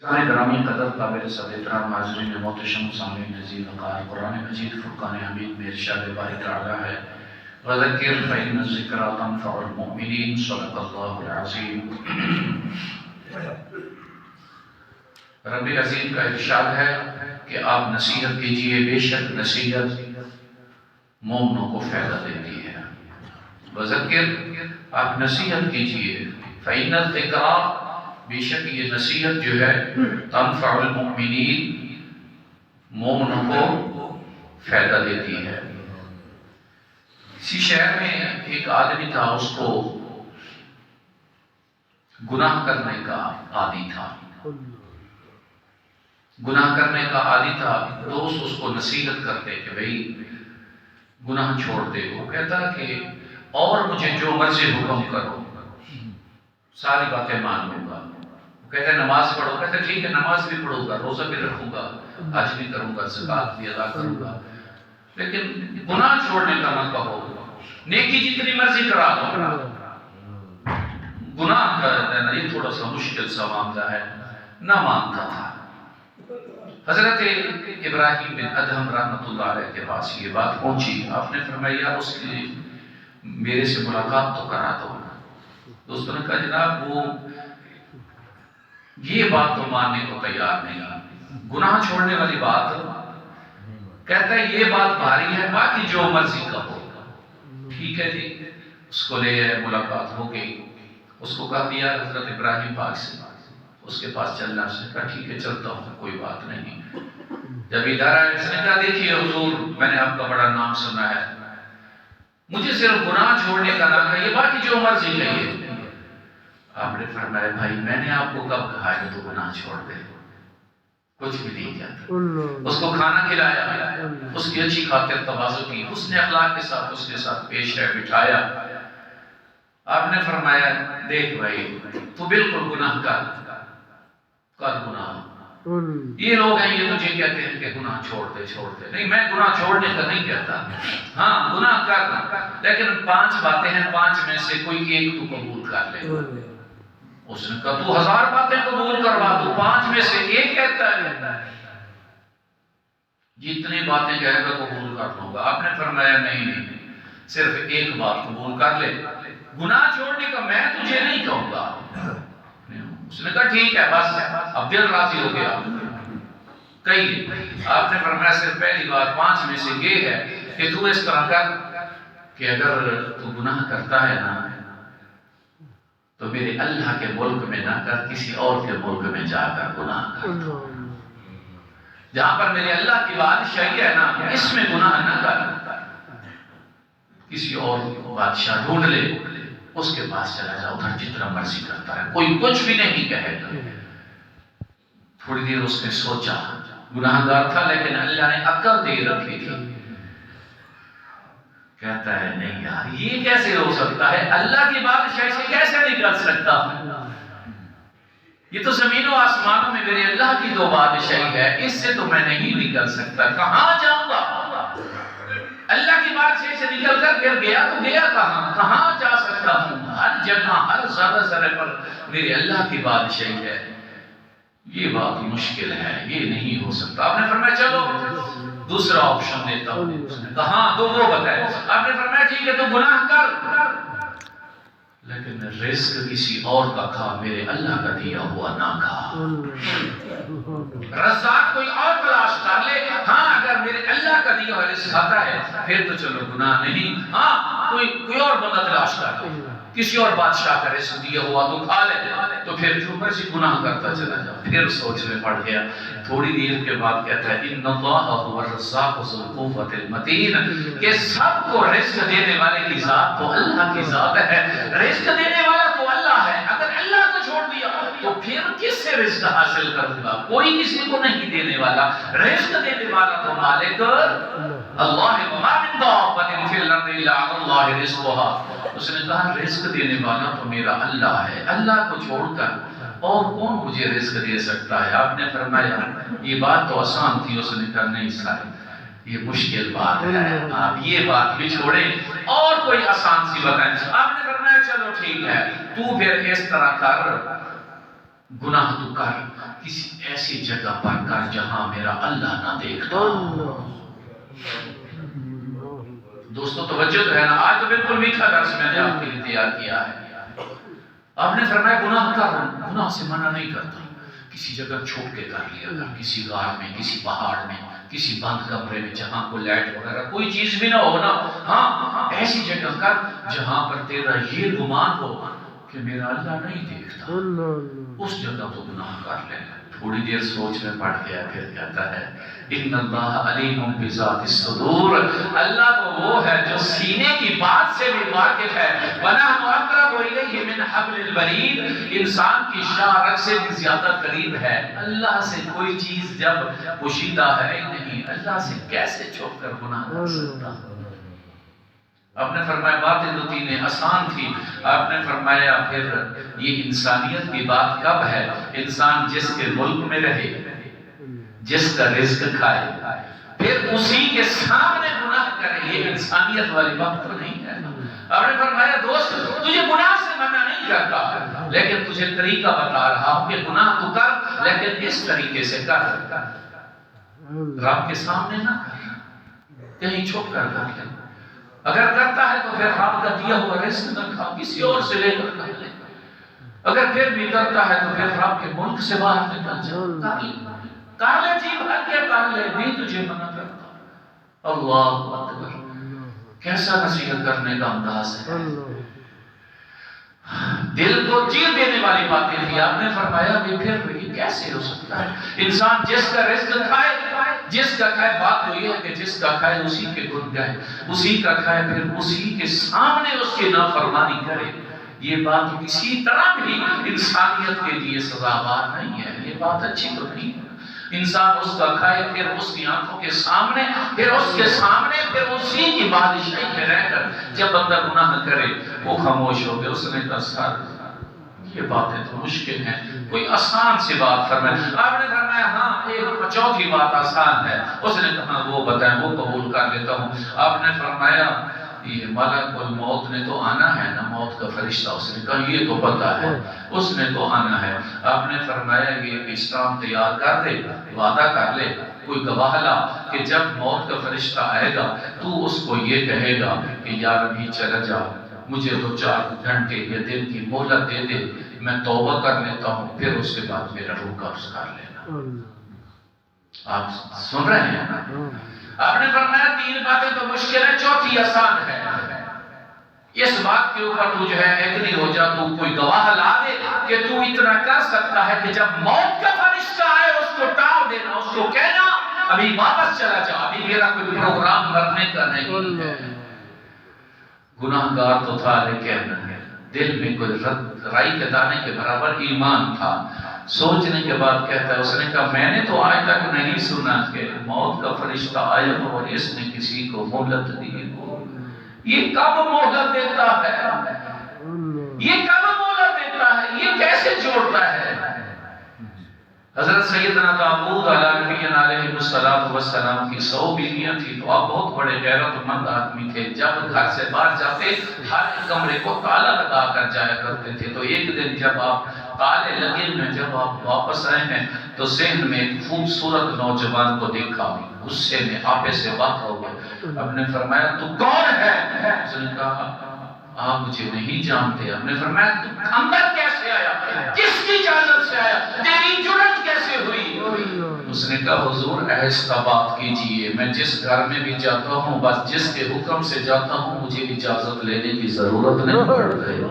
گرامی قدر قابل صد احترام حاضرین محتشم سامعین عزیز وقار قرآن مجید فرقان حمید میں ارشاد باری تعالی ہے وذکر فإن الذکرى تنفع المؤمنین صدق اللہ العظیم۔ رب عظیم کا ارشاد ہے کہ آپ نصیحت کیجئے، بے شک نصیحت مومنوں کو فائدہ دیتی ہے۔ وذکر، آپ نصیحت کیجئے، فإن الذکرى، بے شک یہ نصیحت جو ہے تنفع المؤمنین، مومنوں کو فائدہ دیتی ہے۔ اسی شہر میں ایک آدمی تھا، اس کو گناہ کرنے کا عادی تھا، گناہ کرنے کا عادی تھا۔ دوست اس کو نصیحت کرتے کہ بھئی گناہ چھوڑ دے۔ وہ کہتا کہ اور مجھے جو مرضی حکم کرو، ساری باتیں مان لوں گا۔ وہ کہتے ہیں نماز پڑھو، کہتے ہیں ٹھیک ہے نماز بھی پڑھوں گا، روزہ بھی رکھوں گا، حج بھی کروں گا، زکوٰۃ بھی ادا کروں گا، لیکن گناہ چھوڑنے کا نہ کہو، نیکی جتنی مرضی کرا دو۔ گناہ کرنا یہ تھوڑا سا مشکل سا معاملہ ہے، نہ مانتا تھا۔ حضرت ابراہیم بن ادہم رحمۃ اللہ علیہ کے پاس یہ بات پہنچی، آپ نے فرمایا اس کی میرے سے ملاقات تو کرا دو۔ دوستوں نے کہا جناب وہ یہ بات تو ماننے کو تیار نہیں، گناہ چھوڑنے والی بات، کہتا ہے یہ بات بھاری ہے، باقی جو مرضی کہو۔ ٹھیک ہے جی، اس کو لے ملاقات ہو گئی، اس کو کہا دیا حضرت ابراہیم پاک سے اس کے پاس چلنا، اس نے کہا ٹھیک ہے چلتا ہوں، کوئی بات نہیں۔ جب ادھر آئے اس نے کہا دیکھیے حضور میں نے آپ کا بڑا نام سنا ہے، مجھے صرف گناہ چھوڑنے کا نام ہے، یہ باقی جو مرضی کہیے۔ آپ نے فرمایا بھائی میں نے آپ کو کب کہا ہے تو گناہ چھوڑ دے، کچھ بھی نہیں کہتا۔ اس کو کھانا کھلایا، اس کی اچھی خاطر تواضع کی، اس نے اخلاق کے ساتھ اس کے ساتھ پیش ہے، بٹھایا۔ آپ نے فرمایا دیکھ بھائی تو بالکل گناہ کر گناہ، یہ لوگ ہیں یہ تجھے کہتے ہیں کہ گناہ چھوڑ دے چھوڑ دے، نہیں میں گناہ چھوڑنے کا نہیں کہتا، ہاں گناہ کرنا، لیکن 5 باتیں ہیں، 5 میں سے کوئی ایک تو قبول کر لے۔ اس نے کہا تو 1000 باتیں قبول کروا، تو 5 میں سے ایک کہتا ہے، جتنی باتیں کہے گا قبول کر لوں گا۔ آپ نے فرمایا نہیں، صرف ایک بات قبول کر لے، گناہ چھوڑنے کا میں تجھے نہیں کہوں گا۔ اس نے کہا ٹھیک ہے بس، اب دل راضی ہو گیا، کہیے۔ آپ نے فرمایا صرف پہلی بات 5 میں سے یہ ہے کہ تو اس طرح کر کہ اگر تو گناہ کرتا ہے نا تو میرے اللہ کے ملک میں نہ کر، کسی اور کے ملک میں جا کر گناہ کر، جہاں پر میرے اللہ کی بادشاہی ہے نا اس میں گناہ نہ کر، کسی اور بادشاہ ڈھونڈ لے، اس کے پاس چلا جا، ادھر جتنا مرضی کرتا ہے، کوئی کچھ بھی نہیں کہے گا۔ تھوڑی دیر اس نے سوچا، گناہ گار تھا لیکن اللہ نے عقل دے رکھی تھی۔ کہتا ہے نہیں یار یہ کیسے ہو سکتا ہے، اللہ کی بادشاہی سے کیسے نکل سکتا ہوں، یہ تو زمین و آسمانوں میں میرے اللہ کی 2 بادشاہی ہے، اس سے تو میں نہیں نکل سکتا، کہاں جاؤں گا؟ اللہ کی بادشاہی سے نکل کر پھر گیا تو گیا کہاں جا سکتا ہوں؟ ہر جگہ ہر ذرے پر میرے اللہ کی بادشاہی ہے، یہ بات مشکل ہے، یہ نہیں ہو سکتا۔ آپ نے فرمایا چلو دوسرا آپشن دیتا ہوں۔ اس نے کہا ہاں تو وہ بتائے۔ آپ نے فرمایا ٹھیک ہے تو گناہ کر، لیکن رزق کسی اور کا کھا، میرے اللہ کا دیا ہوا نہ کھا۔ رزاق کوئی اور تلاش کر لے، ہاں اگر میرے اللہ کا دیا ہوا رزق کھاتا ہے پھر تو چلو گناہ نہیں، ہاں کوئی اور بندہ تلاش کر لے، کسی اور بادشاہ کا رزق دیا ہوا تو کھا لے، تو پھر جو مرضی گناہ کرتا چلا جاؤ۔ پھر سوچ میں پڑ گیا، تھوڑی دیر کے بعد کہتا ہے ان اللہ هو الرزاق ذو القوة المتین، کہ سب کو رزق دینے والے کی ذات تو اللہ کی ذات ہے، رزق دینے والا تو اللہ ہے، اگر اللہ کو چھوڑ دیا تو پھر کس سے رزق حاصل کروں گا؟ کوئی کسی کو نہیں دینے والا، رزق دینے والا تو مالک اللہ ہے، وما من دابۃ فی الارض الا علی اللہ رزقها۔ اس نے کہا رزق دینے والا تو میرا اللہ ہے، اللہ کو چھوڑ کر اور کون مجھے رزق دے سکتا ہے؟ آپ نے فرمایا یہ بات تو آسان تھی۔ اس نے کہا نہیں صاحب یہ مشکل بات ہے، آپ یہ بات بھی چھوڑیں اور کوئی آسان سی بتائیں۔ آپ نے فرمایا چلو ٹھیک ہے تو پھر اس طرح کر، گناہ تو کر، کسی ایسی جگہ پر کر جہاں میرا اللہ نہ دیکھتا ہو۔ دوستو توجہ تو ہے نا، آج تو بالکل میٹھا درس میں نے آپ کے لیے تیار کیا ہے۔ آپ نے فرمایا گناہ کر، گناہ سے منع نہیں کرتا، کسی جگہ چھوڑ کے کر لیا گا، کسی غار میں، کسی پہاڑ میں، کسی بند کمرے میں جہاں کو لائٹ وغیرہ کوئی چیز بھی نہ ہونا، ہاں ایسی جگہ کر جہاں پر تیرا یہ گمان ہو کہ میرا اللہ نہیں دیکھتا، اس جگہ تو گناہ کر لے۔ تھوڑی دیر سوچ میں پڑ گیا، پھر کہتا ہے ان اللہ علیم بذات الصدور، اللہ تو وہ ہے جو سینے کی بات سے بھی واقف ہے۔ وَنَحْنُ أَقْرَبُ إِلَيْهِ مِنْ حَبْلِ الْوَرِيدِ، انسان کی شاہ رگ سے بھی زیادہ قریب ہے۔ اللہ سے کوئی چیز جب پوشیدہ ہے نہیں، اللہ سے کیسے چھپ کر گناہ کر سکتا؟ آپ نے فرمایا باتیں دو تین آسان تھی، آپ نے فرمایا پھر یہ انسانیت کی بات کب ہے؟ انسان جس کے ملک میں رہے، جس کا رزق کھائے، پھر اسی کے سامنے گناہ کرے، یہ انسانیت والی بات تو نہیں ہے۔ آپ نے فرمایا دوست تجھے گناہ سے منع نہیں کرتا، لیکن تجھے طریقہ بتا رہا ہوں کہ گناہ تو کر، لیکن اس طریقے سے کر، رب کے سامنے نہ کر، کہیں چھپ کر کر لے۔ اگر کرتا ہے تو پھر رب کا دیا ہوا رزق نہ کھا، کسی اور سے لے کر کر لے۔ اگر پھر بھی کرتا ہے تو پھر رب کے ملک سے باہر نکل جا، کر لے جی بھر کے کر لے، نہیں تجھے منع کرتا۔ اللہ اکبر، کیسا نصیحت کرنے کا انداز ہے، دل کو چیر دینے والی باتیں تھی۔ آپ نے فرمایا کہ پھر یہ کیسے ہو سکتا ہے؟ انسان جس کا رزق کھائے، جس کا کھائے، بات تو یہ ہے کہ جس کا کھائے اسی کے گن گائے، اسی کا کھائے پھر اسی کے سامنے اس کی نافرمانی کرے، یہ بات کسی طرح بھی انسانیت کے لیے سزاوار نہیں ہے، یہ بات اچھی تو نہیں ہے۔ انسان اس کا کھائے پھر اس کی آنکھوں کے سامنے، پھر اس کے سامنے، پھر اسی کی بادشاہی میں رہ کر جب بندہ گناہ کرے وہ خاموش ہو گیا۔ اس نے کہا سر یہ باتیں تو مشکل ہیں، کوئی آسان سی بات فرمائے۔ آپ نے فرمایا ہاں ایک چوتھی بات آسان ہے۔ اس نے کہا وہ بتائیں، وہ قبول کر لیتا ہوں۔ آپ نے فرمایا یہ ملک الموت نے تو آنا ہے نا، موت کا فرشتہ، اس نے کہا یہ تو پتہ ہے، اس نے تو آنا ہے۔ آپ نے فرمایا یہ اسلام تیار کر دے، وعدہ کر لے، کوئی گواہ لا کہ جب موت کا فرشتہ آئے گا تو اس کو یہ کہے گا کہ یا نبی چلا جا، مجھے 2-4 گھنٹے یا دن کی مہلت دے دے، میں توبہ کر لیتا ہوں، پھر اس کے بعد میرا روح قبض کر لینا۔ آپ سن رہے ہیں نا؟ آپ نے فرمایا 3 باتیں تو مشکل ہے، چوتھی آسان ہے۔ اس بات کے اوپر تو جو ہے ایگری ہو جا، تو کوئی گواہ لا دے کہ تو اتنا کر سکتا ہے کہ جب موت کا فرشتہ آئے اس کو ٹال دینا، اس کو کہنا ابھی واپس چلا جا، ابھی میرا کوئی پروگرام مرنے کا نہیں ہے۔ گناہگار تو تھا لیکن دل میں کوئی رائی کے دانے کے برابر ایمان تھا۔ سوچنے کے بعد کہتا ہے، اس نے کہا میں نے تو آج تک نہیں سنا کہ موت کا فرشتہ آیا ہو اور اس نے کسی کو مہلت دی ہو۔ یہ کب مہلت دیتا ہے؟ یہ کب مہلت دیتا ہے؟ یہ کیسے جوڑتا ہے؟ حضرت سیدنا داؤد علیہ السلام کی 100 بیویاں تھی، تو آپ بہت بڑے غیرت مند آدمی تھے۔ جب گھر سے باہر جاتے ہر ایک کمرے کو تالا لگا کر جایا کرتے تھے۔ تو ایک دن جب آپ تالے لگے میں جب آپ واپس آئے ہیں تو ذہن میں ایک خوبصورت نوجوان کو دیکھا، غصے میں آپے سے بات ہو گئے۔ آپ نے فرمایا تو کون ہے؟ اس نے کہا آپ مجھے نہیں جانتے۔ ہم نے فرمایا تو اندر کیسے آیا؟ کس کی اجازت سے آیا؟ تیری جرات کیسے ہوئی؟ اس نے کہا حضور آہستہ بات کیجئے، میں جس گھر میں بھی جاتا ہوں بس جس کے حکم سے جاتا ہوں مجھے اجازت لینے کی ضرورت نہیں پڑ رہی۔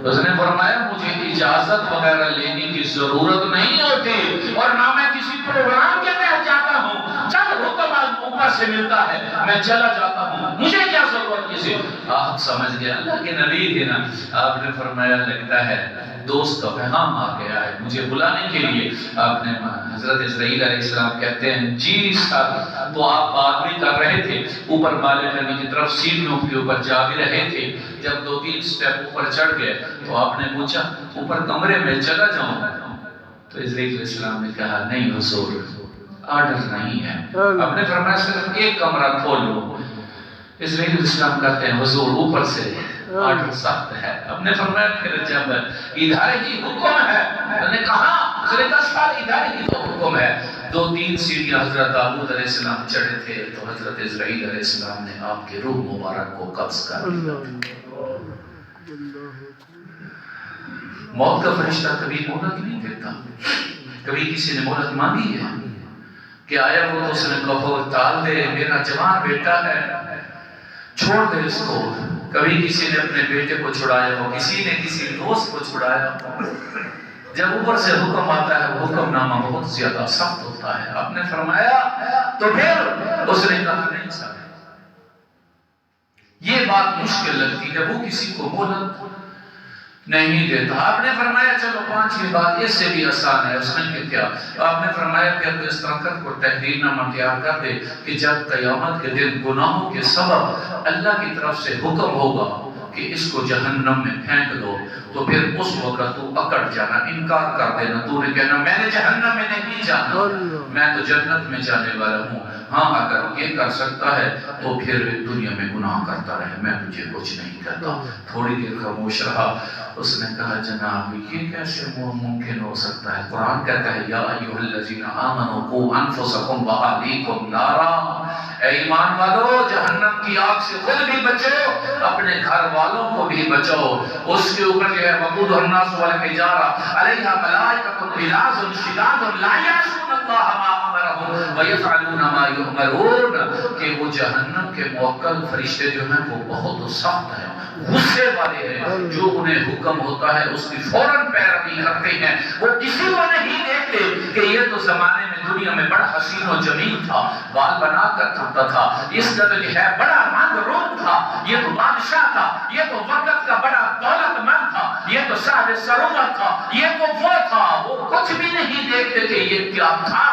اس نے فرمایا مجھے اجازت وغیرہ لینے کی ضرورت نہیں ہوتی، اور نہ میں کسی پروگرام کے تحت جاتا ہوں، جب حکم اوپر سے ملتا ہے میں چلا جاتا ہوں، مجھے کیا ضرورت کسی۔ آپ سمجھ گئے اللہ کے نبی تھے نا۔ آپ نے فرمایا لگتا ہے دوست کا پیغام آ گیا ہے مجھے بلانے کے لیے۔ آپ نے حضرت اسرائیل علیہ السلام کہتے ہیں جی سر، تو آپ بات بھی کر رہے تھے، اوپر مالک نبی کی طرف سیڑھیوں کے اوپر جا بھی رہے تھے، جب 2-3 سٹیپ اوپر چڑھ گئے تو آپ نے پوچھا اوپر کمرے میں چلا جاؤں؟ تو اسرائیل علیہ السلام نے کہا نہیں حضور آرڈر نہیں ہے۔ آپ نے فرمایا صرف ایک کمرہ کھولو۔ اسرائیل علیہ السلام کہتے ہیں حضور اوپر سے آرڈر سخت ہے۔ اب نے فرمایا پھر جب ادھر ہی حکم ہے، میں نے کہا ادھر ہی تو حکم ہے. 2-3 سیڑھیاں حضرت داؤد علیہ السلام چڑھے تھے تو حضرت اسرائیل علیہ السلام نے آپ کے روح مبارک کو قبض کر لیا. موت کا فرشتہ کبھی مہلت نہیں دیتا. کبھی کسی نے مہلت مانگی ہے کہ آیا وہ تو اس نے کہو ٹال دے، میرا جوان بیٹا ہے، چھوڑ دے اس کو. کبھی کسی نے اپنے بیٹے کو چھڑایا ہو، کسی نے کسی دوست کو چھڑایا ہو. جب اوپر سے حکم آتا ہے وہ حکم نامہ بہت زیادہ سخت ہوتا ہے. آپ نے فرمایا تو پھر اس نے کہا نہیں صاحب یہ بات مشکل لگتی ہے، وہ کسی کو مہلت نہیں دیتا. آپ نے فرمایا چلو 5ویں بات اس سے بھی آسان ہے. اس نے کہ کیا؟ آپ نے فرمایا کہ اب اس طرح کر کو تحریر نامہ تیار کر دے کہ جب قیامت کے دن گناہوں کے سبب اللہ کی طرف سے حکم ہوگا کہ اس کو جہنم میں پھینک دو تو پھر اس وقت تو اکڑ جانا، انکار کر دینا. تو نے کہنا میں نے جہنم میں نہیں جانا، میں تو جنت میں جانے والا ہوں. ہاں اگر یہ کر سکتا ہے تو پھر دنیا میں گناہ کرتا رہے، میں تجھے کچھ نہیں کہتا. تھوڑی دیر خاموش رہا. اس نے کہا جناب یہ کیسے ممکن ہو سکتا ہے؟ قرآن کہتا ہے یا ایھا الذین آمنوا قوا انفسکم واہلیکم نارا، اے ایمان والو جہنم کی آگ سے خود بھی بچو، اپنے گھر والوں کو بھی بچاؤ. اس کے اوپر جو ہے وقودھا الناس والحجارہ علیہا ملائکۃ غلاظ شداد لا یعصون اللہ ما امرهم ویفعلون ما یؤمرون، کہ وہ جہنم کے موکل فرشتے جو ہیں وہ بہت سخت ہیں، غصے والے ہیں، جو انہیں حکم ہوتا ہے اس کی فوراً پیروی کرتے ہیں. وہ کسی کو نہیں دیکھتے کہ یہ تو زمانے میں دنیا میں بڑا حسین و جمیل تھا، بال بنا کر تھکتا تھا، اس کا جو ہے بڑا رنگ روپ تھا، یہ تو بادشاہ تھا، یہ تو وقت کا بڑا دولت مند تھا، یہ تو صاحب ثروت تھا، یہ تو وہ تھا. وہ کچھ بھی نہیں دیکھتے کہ یہ کیا تھا.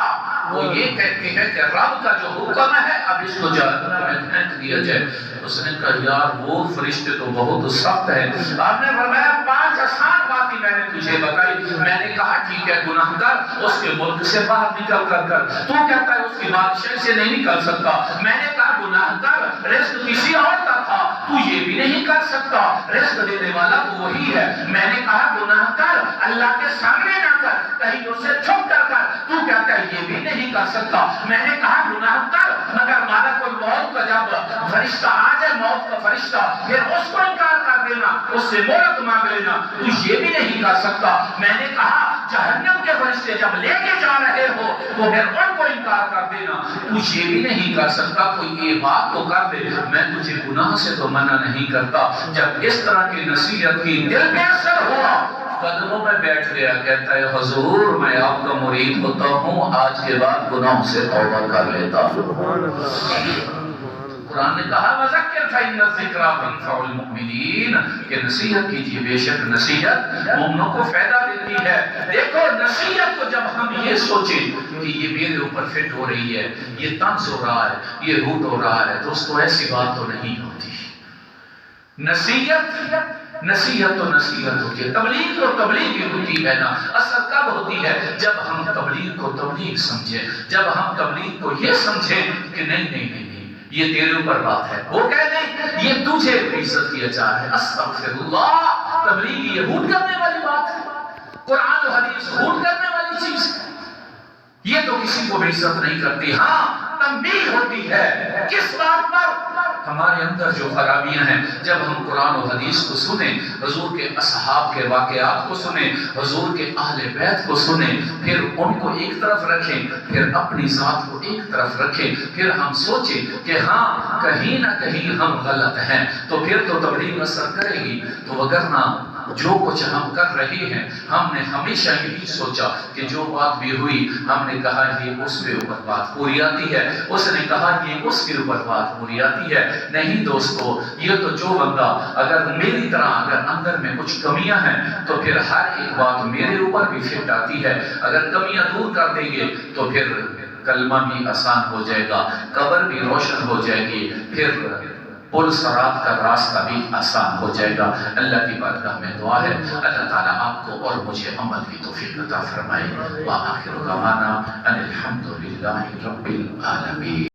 وہ یہ کہتے ہیں کہ رب کا جو حکم ہے اب اس کو جہنم میں پھینک دیا جائے. اس نے کہا یار وہ فرشتے تو بہت سخت ہیں. آپ نے فرمایا 5 آسان باتیں میں نے تجھے بتائی. میں نے کہا ٹھیک ہے گناہ کر اس کے ملک سے باہر نکل کر تو کہتا ہے اس کی بادشاہی سے نہیں نکل سکتا. میں نے کہا گناہ کر رزق کسی اور کا تھا تو یہ بھی نہیں کر سکتا، رزق دینے والا تو وہی ہے. میں نے کہا گناہ کر اللہ کے سامنے نہ کر، کہیں اسے چھپ کر تو کہتا ہے یہ بھی نہیں کر سکتا. میں نے کہا گناہ کر مگر مالک الموت کا جب فرشتہ آ جائے، موت کا فرشتہ، پھر اس کو انکار کر دینا، اس سے مہلت مانگ لینا، تو یہ بھی نہیں کر سکتا. میں نے کہا جہنم کے فرشتے جب لے کے جا رہے ہو تو پھر ان کو انکار کر دینا، تو یہ بھی نہیں کر سکتا. کوئی یہ بات تو کر دے، میں تجھے گناہ سے تو منع نہیں کرتا. جب اس طرح کی نصیحت کی دل پہ اثر ہوا، قدموں میں بیٹھ گیا. کہتا ہے حضور میں آپ کا مرید ہوتا ہوں، آج کے بعد گناہوں سے توبہ کر لیتا ہوں. قرآن نے کہا وَذَكِّرْ فَإِنَّ الذِّكْرَىٰ تَنفَعُ الْمُؤْمِنِينَ، کہ نصیحت کیجئے، بے شک نصیحت مومنوں کو فائدہ دیتی ہے. دیکھو نصیحت کو جب ہم یہ سوچیں کہ یہ میرے اوپر فٹ ہو رہی ہے، یہ طنز ہو رہا ہے، یہ روٹ ہو رہا ہے، دوستو ایسی بات تو نہیں ہوتی. نصیحت تو نصیحت ہوتی ہے، تبلیغ تو تبلیغ ہی ہوتی ہے نا. اثر کب ہوتی ہے؟ جب ہم تبلیغ کو تبلیغ سمجھیں، جب ہم تبلیغ کو یہ سمجھیں کہ نہیں یہ تیرے اوپر بات ہے، وہ کہہ نہیں یہ تجھے عزت کیا جا رہا ہے. استغفر اللہ، تبلیغ یہ ہوٹ کرنے والی بات ہے، قرآن و حدیث ہوٹ کرنے والی چیز ہے، یہ تو کسی کو بھی عزت نہیں کرتی. ہاں تنبیہ ہوتی ہے، کس بات پر؟ ہمارے اندر جو خرابیاں ہیں. جب ہم قرآن و حدیث کو سنیں، حضور کے اصحاب کے واقعات کو سنیں، حضور کے اہل بیت کو سنیں، پھر ان کو ایک طرف رکھیں، پھر اپنی ذات کو ایک طرف رکھیں، پھر ہم سوچیں کہ ہاں کہیں نہ کہیں ہم غلط ہیں، تو پھر تو تبلیغ اثر کرے گی. تو وگرنہ جو کچھ ہم کر رہے ہیں، ہم نے ہمیشہ یہی سوچا کہ جو بات بھی ہوئی ہم نے کہا یہ اس کے اوپر بات پوری آتی ہے، اس نے کہا یہ اس کے اوپر بات پوری آتی ہے. نہیں دوستو، یہ تو جو بندہ اگر میری طرح اگر اندر میں کچھ کمیاں ہیں تو پھر ہر ایک بات میرے اوپر بھی فٹ آتی ہے. اگر کمیاں دور کر دیں گے تو پھر کلمہ بھی آسان ہو جائے گا، قبر بھی روشن ہو جائے گی، پھر پل صراط کا راستہ بھی آسان ہو جائے گا. اللہ کی بارگاہ میں دعا ہے اللہ تعالیٰ آپ کو اور مجھے عمل کی توفیق عطا فرمائے. وآخر دعوانا ان الحمد للہ رب العالمین.